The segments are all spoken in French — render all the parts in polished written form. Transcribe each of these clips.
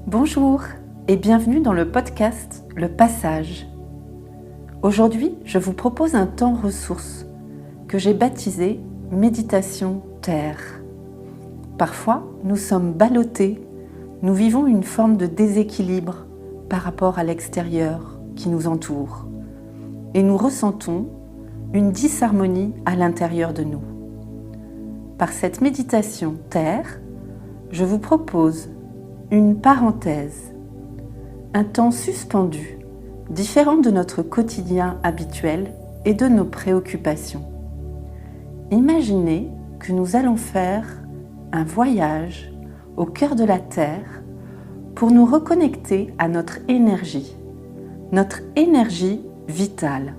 Bonjour et bienvenue dans le podcast Le Passage. Aujourd'hui, je vous propose un temps ressource que j'ai baptisé Méditation Terre. Parfois, nous sommes ballottés, nous vivons une forme de déséquilibre par rapport à l'extérieur qui nous entoure et nous ressentons une disharmonie à l'intérieur de nous. Par cette méditation Terre, je vous propose une parenthèse, un temps suspendu, différent de notre quotidien habituel et de nos préoccupations. Imaginez que nous allons faire un voyage au cœur de la Terre pour nous reconnecter à notre énergie vitale.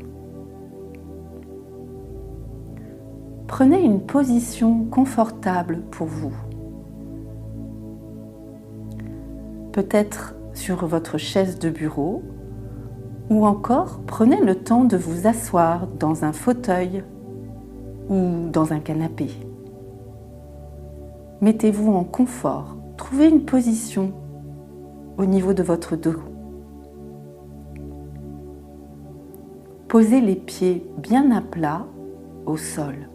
Prenez une position confortable pour vous. Peut-être sur votre chaise de bureau, ou encore prenez le temps de vous asseoir dans un fauteuil ou dans un canapé. Mettez-vous en confort, trouvez une position au niveau de votre dos. Posez les pieds bien à plat au sol.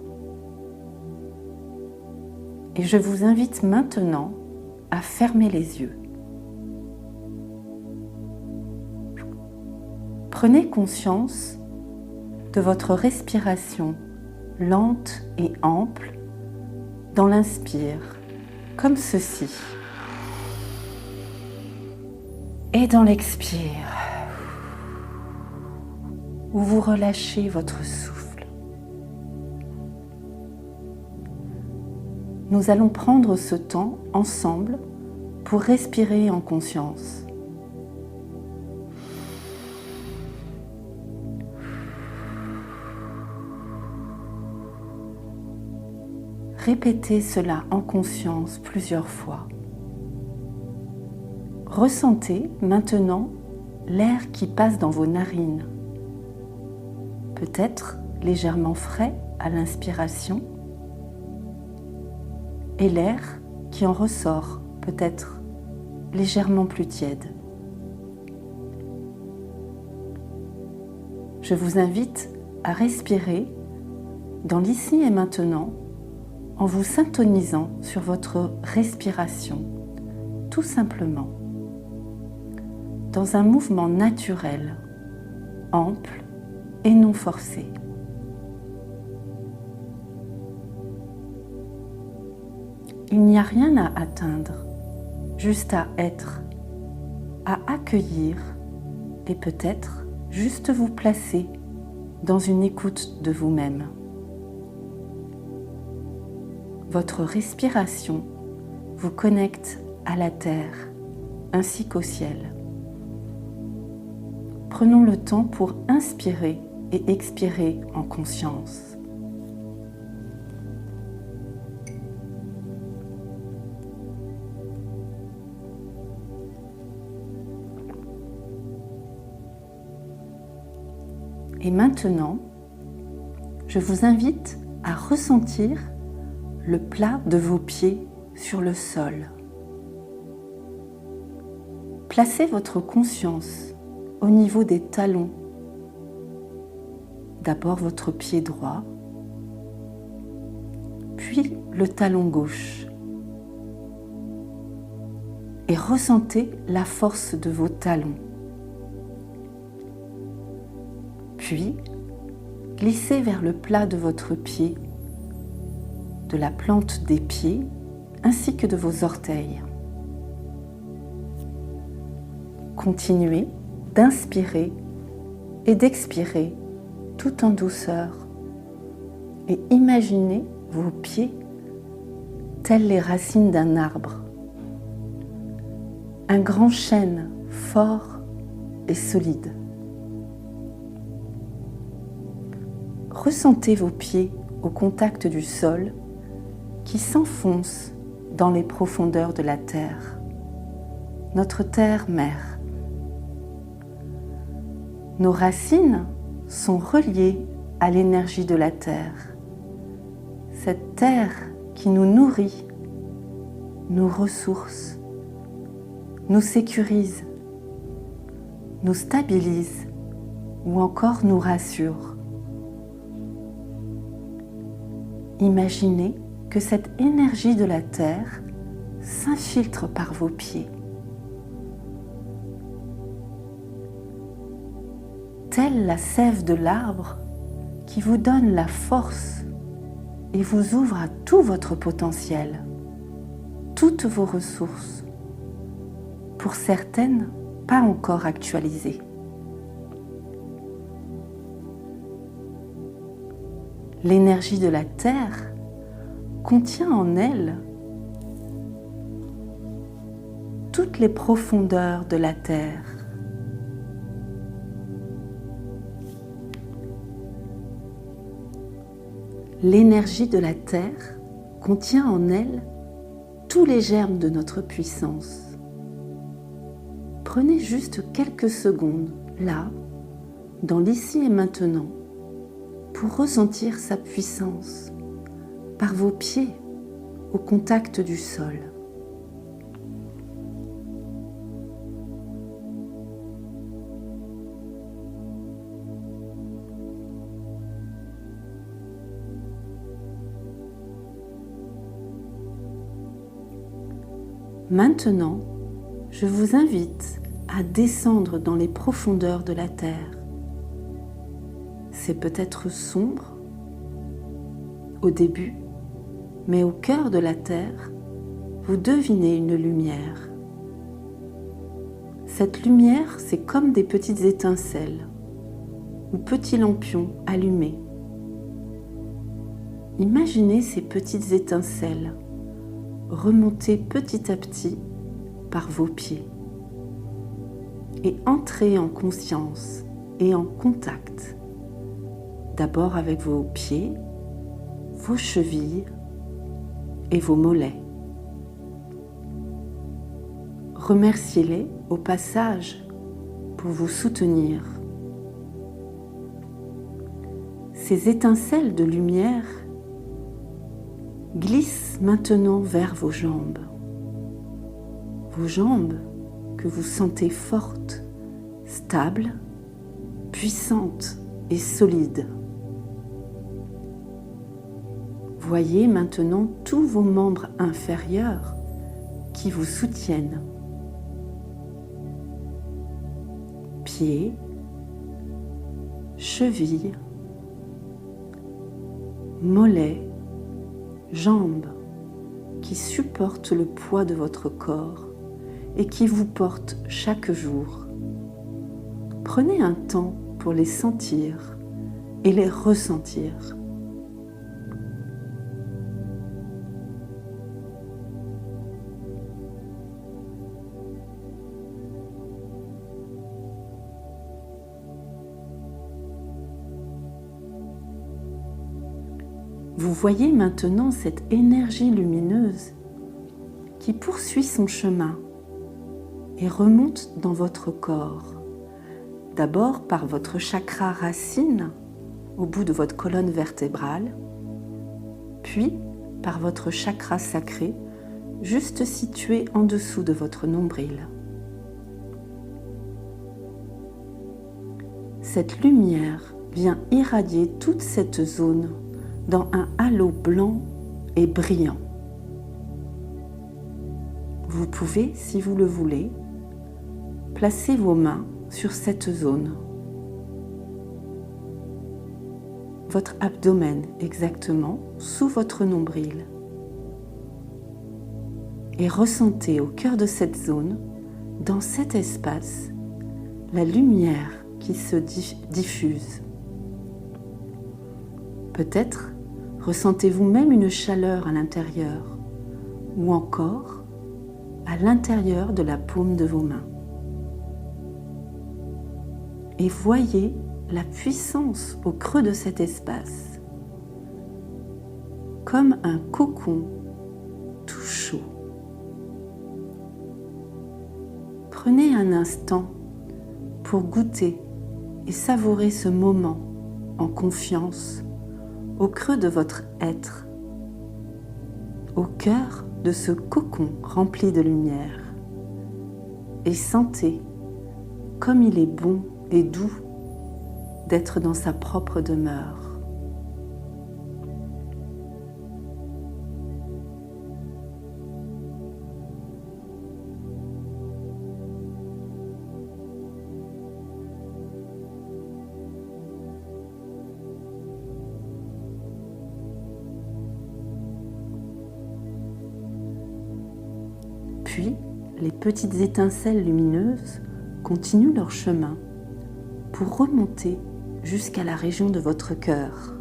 Et je vous invite maintenant à fermer les yeux. Prenez conscience de votre respiration lente et ample dans l'inspire, comme ceci. Et dans l'expire, où vous relâchez votre souffle. Nous allons prendre ce temps ensemble pour respirer en conscience. Répétez cela en conscience plusieurs fois. Ressentez maintenant l'air qui passe dans vos narines, peut-être légèrement frais à l'inspiration, et l'air qui en ressort peut-être légèrement plus tiède. Je vous invite à respirer dans l'ici et maintenant en vous syntonisant sur votre respiration, tout simplement, dans un mouvement naturel, ample et non forcé. Il n'y a rien à atteindre, juste à être, à accueillir et peut-être juste vous placer dans une écoute de vous-même. Votre respiration vous connecte à la terre ainsi qu'au ciel. Prenons le temps pour inspirer et expirer en conscience. Et maintenant, je vous invite à ressentir le plat de vos pieds sur le sol. Placez votre conscience au niveau des talons. D'abord votre pied droit, puis le talon gauche. Et ressentez la force de vos talons. Puis, glissez vers le plat de votre pied, de la plante des pieds ainsi que de vos orteils. Continuez d'inspirer et d'expirer tout en douceur et imaginez vos pieds tels les racines d'un arbre, un grand chêne fort et solide. Ressentez vos pieds au contact du sol qui s'enfonce dans les profondeurs de la terre, notre terre-mère. Nos racines sont reliées à l'énergie de la terre, cette terre qui nous nourrit, nous ressource, nous sécurise, nous stabilise ou encore nous rassure. Imaginez que cette énergie de la Terre s'infiltre par vos pieds. Telle la sève de l'arbre qui vous donne la force et vous ouvre à tout votre potentiel, toutes vos ressources, pour certaines pas encore actualisées. L'énergie de la Terre contient en elle toutes les profondeurs de la Terre. L'énergie de la Terre contient en elle tous les germes de notre puissance. Prenez juste quelques secondes, là, dans l'ici et maintenant, pour ressentir sa puissance par vos pieds au contact du sol. Maintenant, je vous invite à descendre dans les profondeurs de la Terre. C'est peut-être sombre au début, mais au cœur de la Terre, vous devinez une lumière. Cette lumière, c'est comme des petites étincelles ou petits lampions allumés. Imaginez ces petites étincelles remonter petit à petit par vos pieds et entrer en conscience et en contact, d'abord avec vos pieds, vos chevilles et vos mollets. Remerciez-les au passage pour vous soutenir. Ces étincelles de lumière glissent maintenant vers vos jambes que vous sentez fortes, stables, puissantes et solides. Voyez maintenant tous vos membres inférieurs qui vous soutiennent. Pieds, chevilles, mollets, jambes qui supportent le poids de votre corps et qui vous portent chaque jour. Prenez un temps pour les sentir et les ressentir. Vous voyez maintenant cette énergie lumineuse qui poursuit son chemin et remonte dans votre corps. D'abord par votre chakra racine au bout de votre colonne vertébrale, puis par votre chakra sacré juste situé en dessous de votre nombril. Cette lumière vient irradier toute cette zone dans un halo blanc et brillant. Vous pouvez, si vous le voulez, placer vos mains sur cette zone. Votre abdomen exactement, sous votre nombril. Et ressentez au cœur de cette zone, dans cet espace, la lumière qui se diffuse. Peut-être ressentez-vous même une chaleur à l'intérieur ou encore à l'intérieur de la paume de vos mains. Et voyez la puissance au creux de cet espace, comme un cocon tout chaud. Prenez un instant pour goûter et savourer ce moment en confiance au creux de votre être, au cœur de ce cocon rempli de lumière. et sentez comme il est bon et doux d'être dans sa propre demeure. Puis, les petites étincelles lumineuses continuent leur chemin pour remonter jusqu'à la région de votre cœur.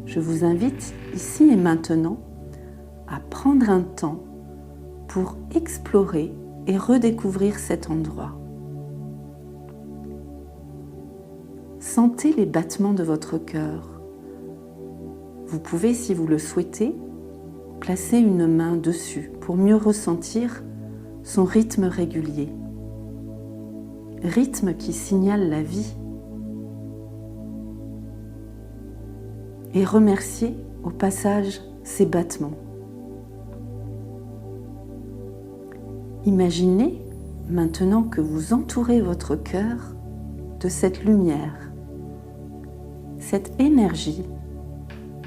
Je vous invite ici et maintenant à prendre un temps pour explorer et redécouvrir cet endroit. Sentez les battements de votre cœur. Vous pouvez, si vous le souhaitez, placer une main dessus pour mieux ressentir son rythme régulier. Rythme qui signale la vie. Et remerciez au passage ces battements. Imaginez maintenant que vous entourez votre cœur de cette lumière, cette énergie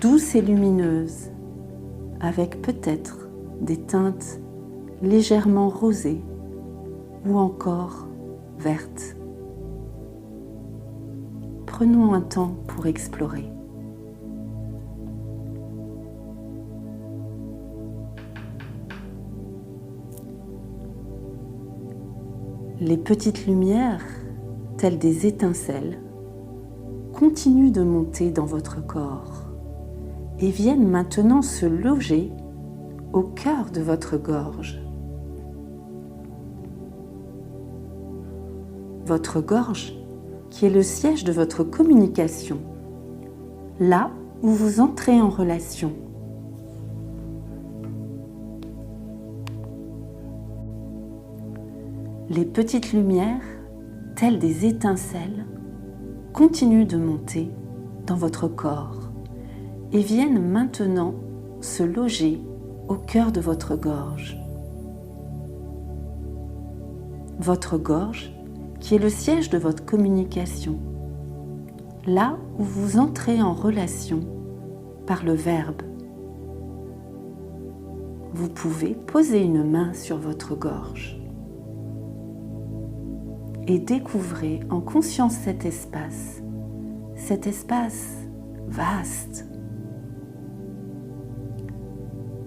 douce et lumineuse, avec peut-être des teintes légèrement rosées ou encore vertes. Prenons un temps pour explorer. Les petites lumières, telles des étincelles, continuent de monter dans votre corps et viennent maintenant se loger au cœur de votre gorge. Votre gorge, qui est le siège de votre communication, là où vous entrez en relation. Les petites lumières, telles des étincelles, continuent de monter dans votre corps et viennent maintenant se loger au cœur de votre gorge. Votre gorge, qui est le siège de votre communication, là où vous entrez en relation par le verbe. Vous pouvez poser une main sur votre gorge et découvrez en conscience cet espace vaste.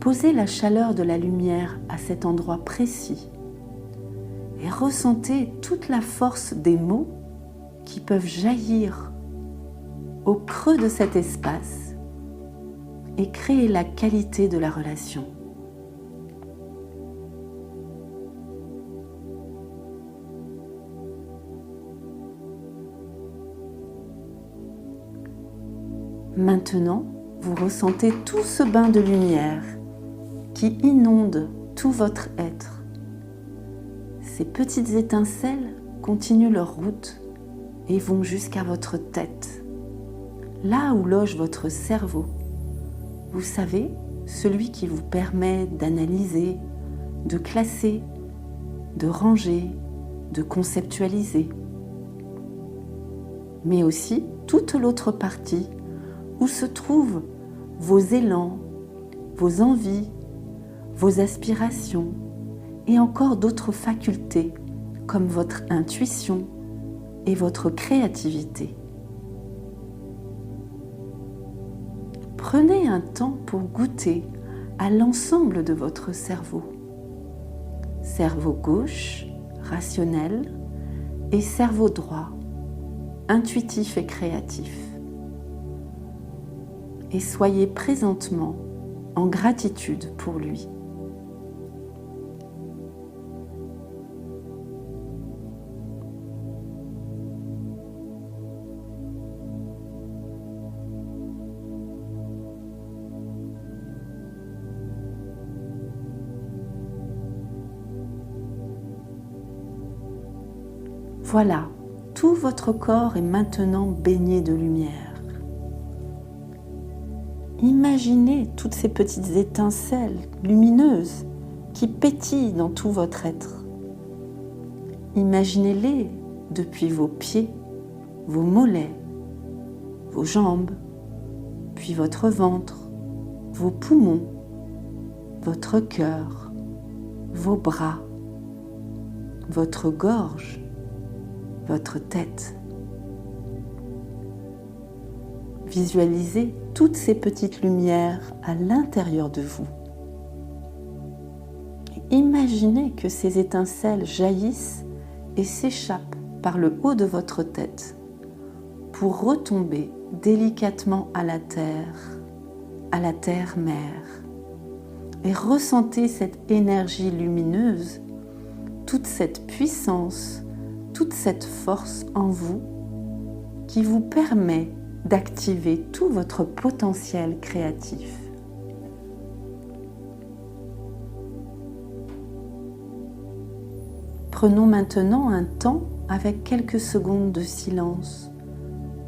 Posez la chaleur de la lumière à cet endroit précis et ressentez toute la force des mots qui peuvent jaillir au creux de cet espace et créer la qualité de la relation. Maintenant, vous ressentez tout ce bain de lumière qui inonde tout votre être. Ces petites étincelles continuent leur route et vont jusqu'à votre tête, là où loge votre cerveau. Vous savez, celui qui vous permet d'analyser, de classer, de ranger, de conceptualiser. Mais aussi toute l'autre partie où se trouvent vos élans, vos envies, vos aspirations et encore d'autres facultés comme votre intuition et votre créativité. Prenez un temps pour goûter à l'ensemble de votre cerveau. Cerveau gauche, rationnel, et cerveau droit, intuitif et créatif. Et soyez présentement en gratitude pour lui. Voilà, tout votre corps est maintenant baigné de lumière. Imaginez toutes ces petites étincelles lumineuses qui pétillent dans tout votre être. Imaginez-les depuis vos pieds, vos mollets, vos jambes, puis votre ventre, vos poumons, votre cœur, vos bras, votre gorge, votre tête. Visualisez toutes ces petites lumières à l'intérieur de vous. Imaginez que ces étincelles jaillissent et s'échappent par le haut de votre tête pour retomber délicatement à la terre mère. Et ressentez cette énergie lumineuse, toute cette puissance, toute cette force en vous qui vous permet d'activer tout votre potentiel créatif. Prenons maintenant un temps avec quelques secondes de silence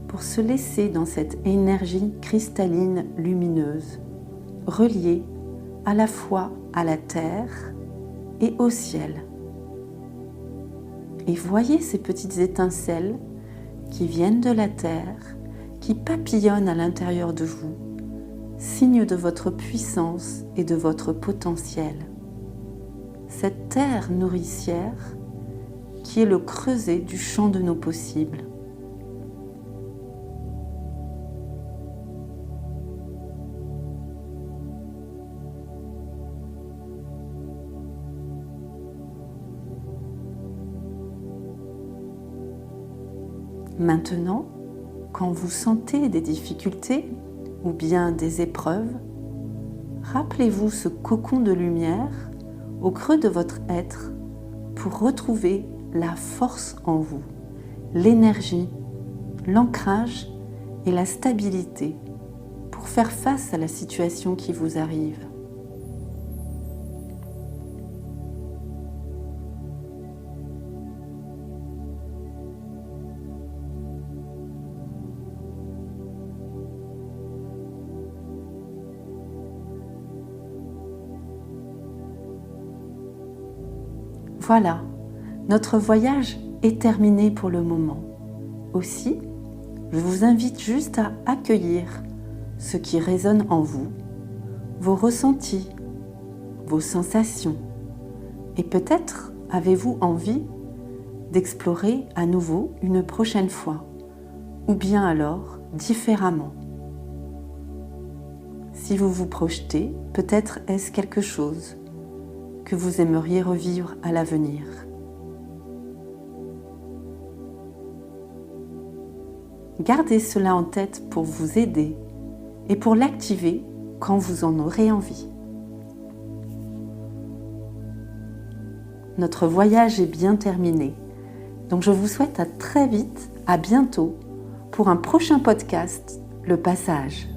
pour se laisser dans cette énergie cristalline lumineuse, reliée à la fois à la terre et au ciel. Et voyez ces petites étincelles qui viennent de la terre, qui papillonnent à l'intérieur de vous, signe de votre puissance et de votre potentiel. Cette terre nourricière qui est le creuset du champ de nos possibles. Maintenant, quand vous sentez des difficultés ou bien des épreuves, rappelez-vous ce cocon de lumière au creux de votre être pour retrouver la force en vous, l'énergie, l'ancrage et la stabilité pour faire face à la situation qui vous arrive. Voilà, notre voyage est terminé pour le moment. Aussi, je vous invite juste à accueillir ce qui résonne en vous, vos ressentis, vos sensations. Et peut-être avez-vous envie d'explorer à nouveau une prochaine fois, ou bien alors différemment. Si vous vous projetez, peut-être est-ce quelque chose que vous aimeriez revivre à l'avenir. Gardez cela en tête pour vous aider et pour l'activer quand vous en aurez envie. Notre voyage est bien terminé, donc je vous souhaite à très vite, à bientôt, pour un prochain podcast, Le Passage.